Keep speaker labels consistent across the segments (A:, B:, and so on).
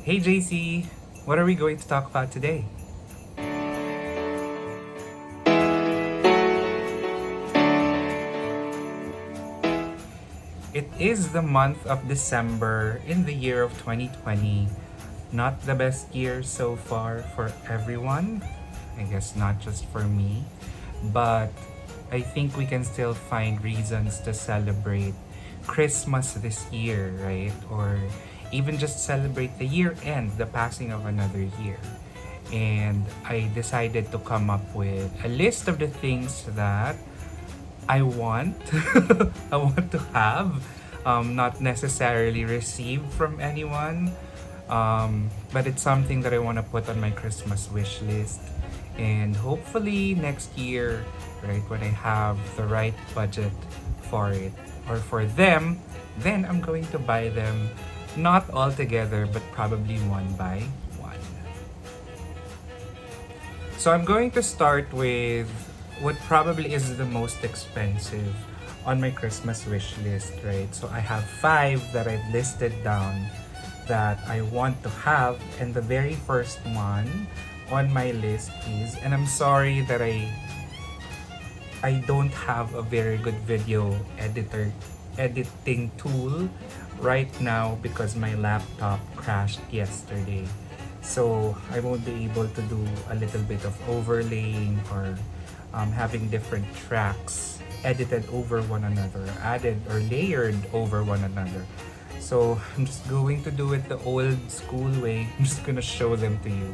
A: Hey Jaycee, what are we going to talk about today? It is the month of December in the year of 2020. Not the best year so far for everyone. I guess not just for me. But I think we can still find reasons to celebrate Christmas this year, right? Or even just celebrate the year end, the passing of another year. And I decided to come up with a list of the things that I want I want to have, not necessarily receive from anyone, but it's something that I want to put on my Christmas wish list. And hopefully next year, right, when I have the right budget for it or for them, then I'm going to buy them not all together, but probably one by one. So I'm going to start with what probably is the most expensive on my Christmas wish list, right? So I have five that I've listed down that I want to have, and the very first one on my list is, and I'm sorry that I don't have a very good video editing tool right now because my laptop crashed yesterday. So I won't be able to do a little bit of overlaying or having different tracks edited over one another, added or layered over one another. So I'm just going to do it the old school way. I'm just gonna show them to you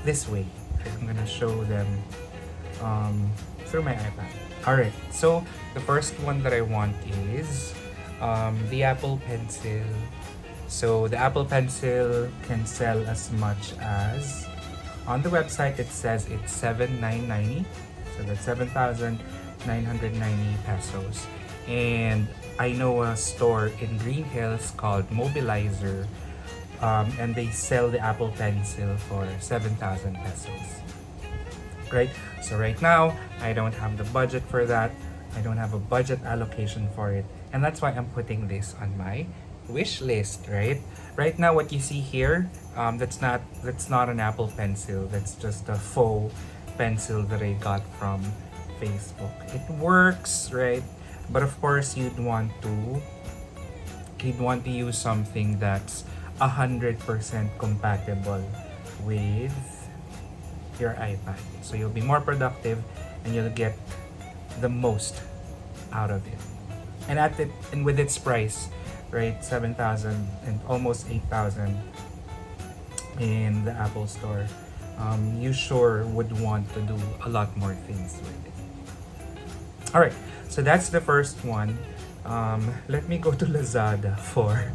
A: this way. I'm gonna show them through my iPad. Alright, so the first one that I want is the Apple Pencil. So the Apple Pencil can sell as much as, on the website it says it's 7,990. So that's 7,990 pesos. And I know a store in Green Hills called Mobilizer, and they sell the Apple Pencil for 7,000 pesos. Right? So right now, I don't have the budget for that. I don't have a budget allocation for it. And that's why I'm putting this on my wish list, right? Right now, what you see here, that's not an Apple Pencil. That's just a faux pencil that I got from Facebook. It works, right? But of course, you'd want to use something that's 100% compatible with your iPad. So you'll be more productive and you'll get the most out of it. And with its price, right, 7,000 and almost 8,000 in the Apple Store, you sure would want to do a lot more things with it. All right, so that's the first one. Let me go to Lazada for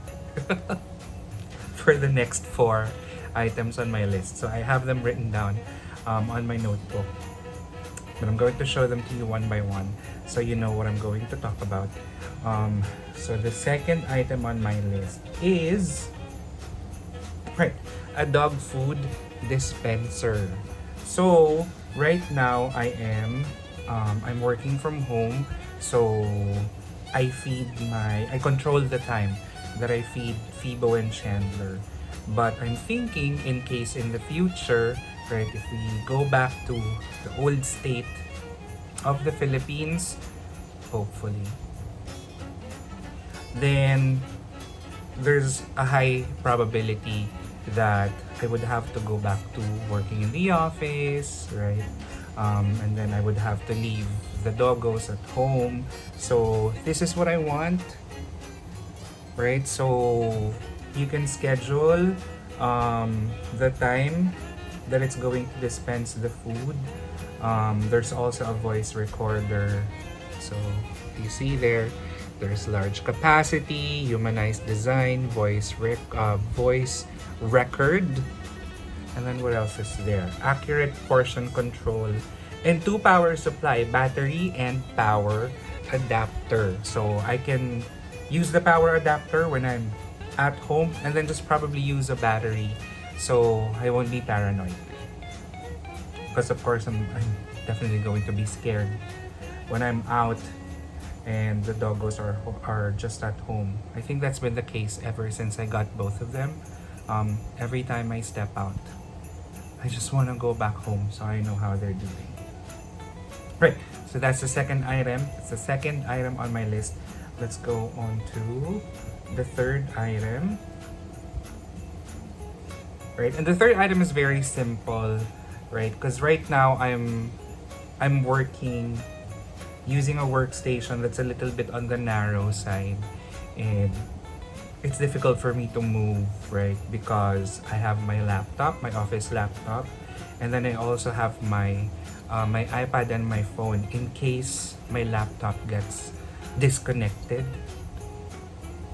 A: for the next four items on my list. So I have them written down on my notebook, but I'm going to show them to you one by one so you know what I'm going to talk about. So the second item on my list is, right, a dog food dispenser. So right now I'm working from home, so I control the time that I feed Phoebo and Chandler. But I'm thinking, in case in the future, right, if we go back to the old state of the Philippines, hopefully, then there's a high probability that I would have to go back to working in the office, right? And then I would have to leave the doggos at home. So this is what I want, right? So you can schedule the time that it's going to dispense the food. There's also a voice recorder. So you see there's large capacity, humanized design, voice record. And then what else is there? Accurate portion control and 2 power supply, battery and power adapter. So I can use the power adapter when I'm at home and then just probably use a battery so I won't be paranoid. Because of course I'm definitely going to be scared when I'm out and the doggos are just at home. I think that's been the case ever since I got both of them. Every time I step out, I just want to go back home so I know how they're doing. Right, so that's the second item. It's the second item on my list. Let's go on to the third item. Right, and the third item is very simple, right? Because right now I'm working using a workstation that's a little bit on the narrow side, and it's difficult for me to move, right? Because I have my laptop, my office laptop, and then I also have my my iPad and my phone in case my laptop gets disconnected,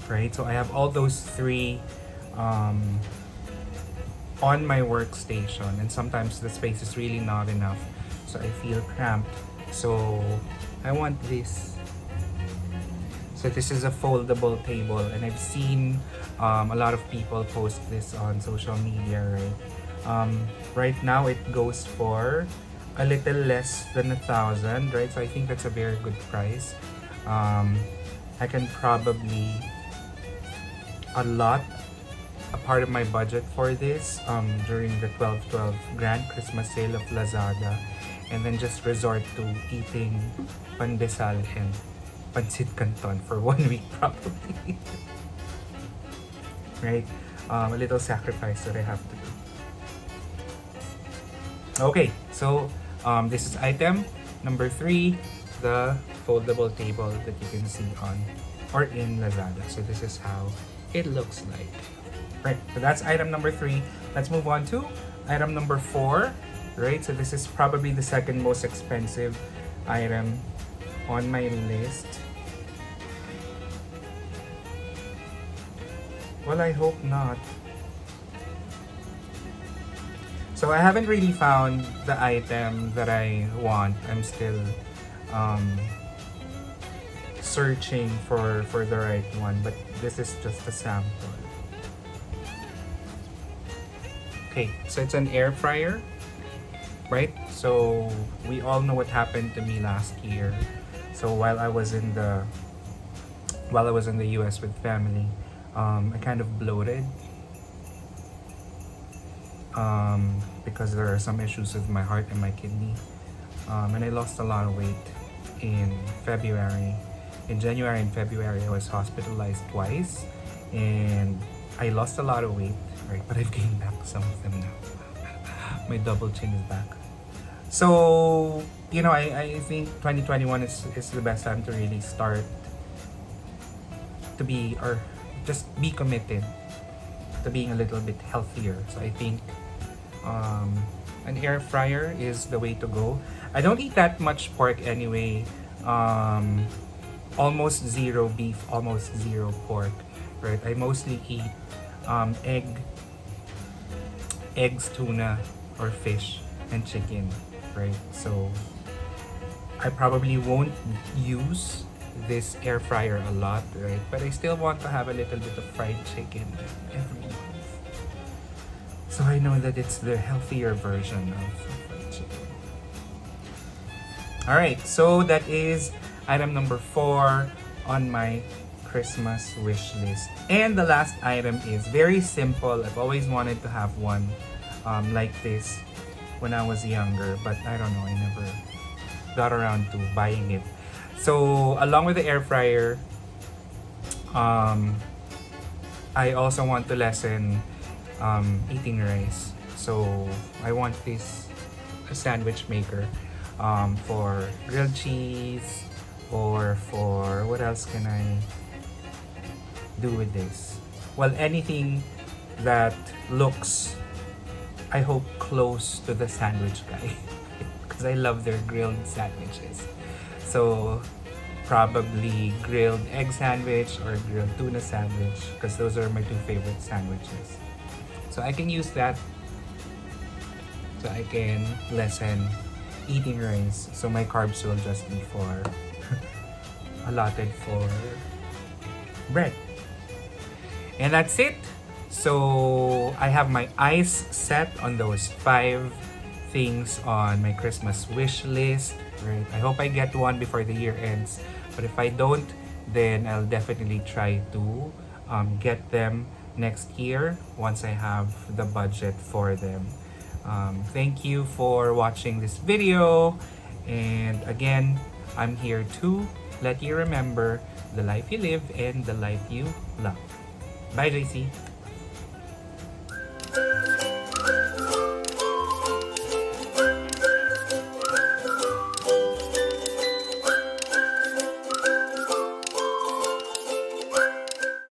A: right? So I have all those three on my workstation, and sometimes the space is really not enough, so I feel cramped. So I want this. So this is a foldable table, and I've seen a lot of people post this on social media, right? Right now it goes for a little less than 1,000, right? So I think that's a very good price. I can probably allot a part of my budget for this during the 12/12 Grand Christmas Sale of Lazada, and then just resort to eating pandesal and pancit canton for 1 week probably. Right? A little sacrifice that I have to do. Okay, so this is item number 3, the foldable table that you can see on or in Lazada. So this is how it looks like. Right, so that's item number 3. Let's move on to item number 4. Right, so this is probably the second most expensive item on my list. Well, I hope not. So I haven't really found the item that I want. I'm still searching for the right one, but this is just a sample. Okay, so it's an air fryer, right? So we all know what happened to me last year. So while I was in the US with family, I kind of bloated because there are some issues with my heart and my kidney, and I lost a lot of weight in February. In January and February, I was hospitalized twice, and I lost a lot of weight, right? But I've gained back some of them now. My double chin is back. So, you know, I think 2021 is the best time to really start to be, or just be committed to being a little bit healthier. So I think an air fryer is the way to go. I don't eat that much pork anyway. Almost zero beef, almost zero pork, right? I mostly eat eggs, tuna, or fish, and chicken, right? So I probably won't use this air fryer a lot, right? But I still want to have a little bit of fried chicken every month. So I know that it's the healthier version of fried chicken. Alright, so that is item number 4 on my Christmas wish list. And the last item is very simple. I've always wanted to have one like this when I was younger, but I don't know, I never got around to buying it. So along with the air fryer, I also want to lessen eating rice. So I want this a sandwich maker for grilled cheese, or for what else can I do with this? Well, anything that looks, I hope, close to the sandwich guy because I love their grilled sandwiches. So probably grilled egg sandwich or grilled tuna sandwich, because those are my 2 favorite sandwiches. So I can use that so I can lessen eating rice. So my carbs will just be for allotted for bread. And that's it. So I have my eyes set on those 5 things on my Christmas wish list. Right? I hope I get one before the year ends. But if I don't, then I'll definitely try to get them next year once I have the budget for them. Thank you for watching this video. And again, I'm here to let you remember the life you live and the life you love. Bye, Jaycee.